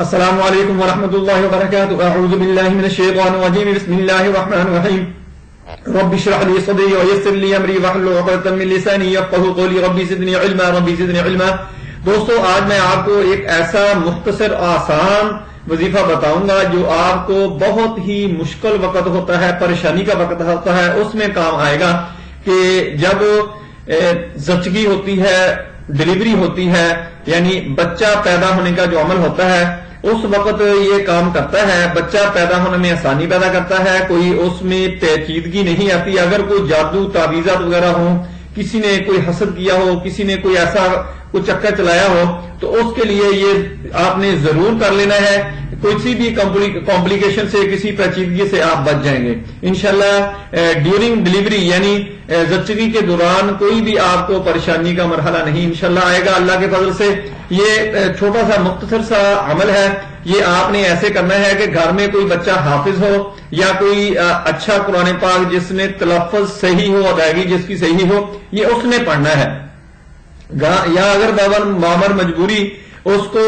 السلام علیکم ورحمۃ اللہ وبرکاتہ. اعوذ باللہ من الشیطان الرجیم. بسم اللہ الرحمن الرحیم. رب اشرح لي صدري ويسر لي امری واحلل عقدۃ من لسانی یفقهوا قولی. رب زدنی علما رب زدنی علما. دوستو آج میں آپ کو ایک ایسا مختصر آسان وظیفہ بتاؤں گا جو آپ کو بہت ہی مشکل وقت ہوتا ہے، پریشانی کا وقت ہوتا ہے، اس میں کام آئے گا کہ جب زچگی ہوتی ہے، ڈلیوری ہوتی ہے، یعنی بچہ پیدا ہونے کا جو عمل ہوتا ہے اس وقت یہ کام کرتا ہے. بچہ پیدا ہونے میں آسانی پیدا کرتا ہے، کوئی اس میں پیچیدگی نہیں آتی. اگر کوئی جادو تعویذات وغیرہ ہو، کسی نے کوئی حسد کیا ہو، کسی نے کوئی ایسا کوئی چکر چلایا ہو، تو اس کے لیے یہ آپ نے ضرور کر لینا ہے. کسی بھی کمپلیکیشن سے، کسی پیچیدگی سے آپ بچ جائیں گے انشاءاللہ. ڈیورنگ ڈلیوری یعنی زچگی کے دوران کوئی بھی آپ کو پریشانی کا مرحلہ نہیں انشاءاللہ آئے گا اللہ کے فضل سے. یہ چھوٹا سا مختصر سا عمل ہے. یہ آپ نے ایسے کرنا ہے کہ گھر میں کوئی بچہ حافظ ہو یا کوئی اچھا قرآن پاک جس میں تلفظ صحیح ہو، ادائیگی جس کی صحیح ہو، یہ اس نے پڑھنا ہے. یا اگر بابر مجبوری اس کو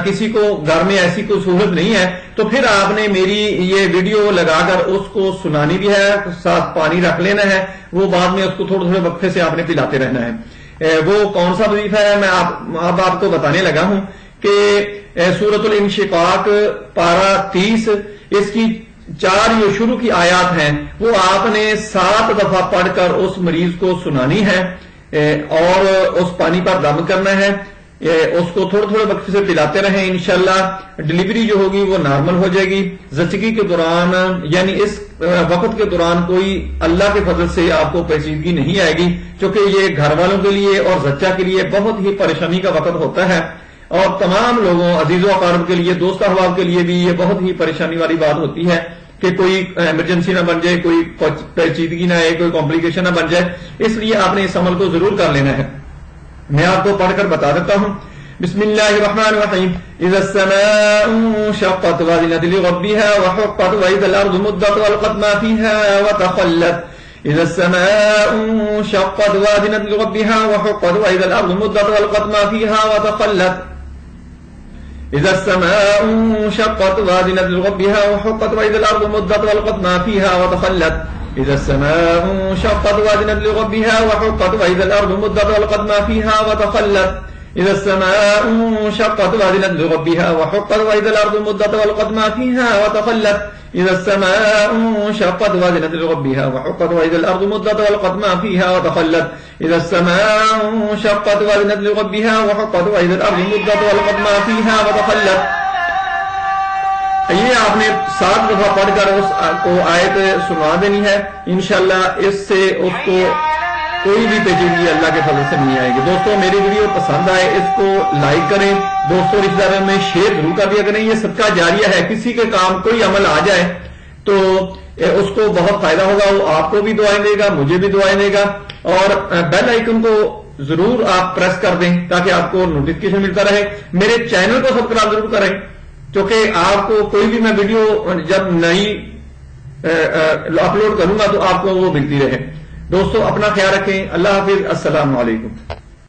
کسی کو گھر میں ایسی کوئی سہولت نہیں ہے تو پھر آپ نے میری یہ ویڈیو لگا کر اس کو سنانی بھی ہے، ساتھ پانی رکھ لینا ہے، وہ بعد میں اس کو تھوڑے تھوڑے وقفے سے آپ نے پلاتے رہنا ہے. وہ کون سا وظیفہ ہے میں اب آپ کو بتانے لگا ہوں کہ سورۃ الانشقاق پارہ 30 اس کی 4 جو شروع کی آیات ہیں وہ آپ نے 7 دفعہ پڑھ کر اس مریض کو سنانی ہے اور اس پانی پر دم کرنا ہے. اس کو تھوڑے تھوڑے وقت سے پلاتے رہیں. انشاءاللہ ڈلیوری جو ہوگی وہ نارمل ہو جائے گی. زچگی کے دوران یعنی اس وقت کے دوران کوئی اللہ کے فضل سے آپ کو پیچیدگی نہیں آئے گی، کیونکہ یہ گھر والوں کے لیے اور زچہ کے لیے بہت ہی پریشانی کا وقت ہوتا ہے، اور تمام لوگوں عزیز و اقارب کے لیے، دوست احباب کے لیے بھی یہ بہت ہی پریشانی والی بات ہوتی ہے کہ کوئی ایمرجنسی نہ بن جائے، کوئی پیچیدگی نہ آئے، کوئی کمپلیکیشن نہ بن جائے. اس لیے آپ نے اس عمل کو ضرور کر لینا ہے. میں آپ کو پڑھ کر بتا دیتا ہوں. بسم اللہ الرحمن الرحیم. اذا السماء انشقت واذنت لربها وحقت واذا الارض مدت والقت ما فيها وتخلت. اذا السماء انشقت واذنت لربها وحقت واذا الارض مدت والقت ما فيها وتخلت. اذا السماء انشقت واذنت لربها وحقت واذا الارض مدت والقت ما فيها وتخلت. اذا السماء انشقت واذنت لربها وحقت واذا الارض مدت والقت ما فيها وتخلت. اذا السماء انشقت واذنت لربها وحقت واذا الارض مدت والقت ما فيها وتخلت. اذا السماء انشقت واذنت لربها وحقت واذا الارض مدت والقت ما فيها وتخلت. اذا السماء انشقت واذنت لربها وحقت واذا الارض مدت والقت ما فيها وتخلت. یہ آپ نے 7 دفعہ پڑھ کر اس کو آیت سنا دینی ہے. انشاءاللہ اس سے اس کو کوئی بھی پیچیدگی اللہ کے فضل سے نہیں آئے گی. دوستو میری ویڈیو پسند آئے اس کو لائک کریں، دوستوں رشتہ داروں میں شیئر ضرور کر دیا کریں. یہ صدقہ جاریہ ہے. کسی کے کام کوئی عمل آ جائے تو اس کو بہت فائدہ ہوگا. وہ آپ کو بھی دعائیں دے گا، مجھے بھی دعائیں دے گا. اور بیل آئیکن کو ضرور آپ پریس کر دیں تاکہ آپ کو نوٹیفکیشن ملتا رہے. میرے چینل کو سبسکرائب ضرور کریں کیونکہ آپ کو کوئی بھی میں ویڈیو جب نئی اپلوڈ کروں گا تو آپ کو وہ ملتی رہے. دوستو اپنا خیال رکھیں. اللہ حافظ. السلام علیکم.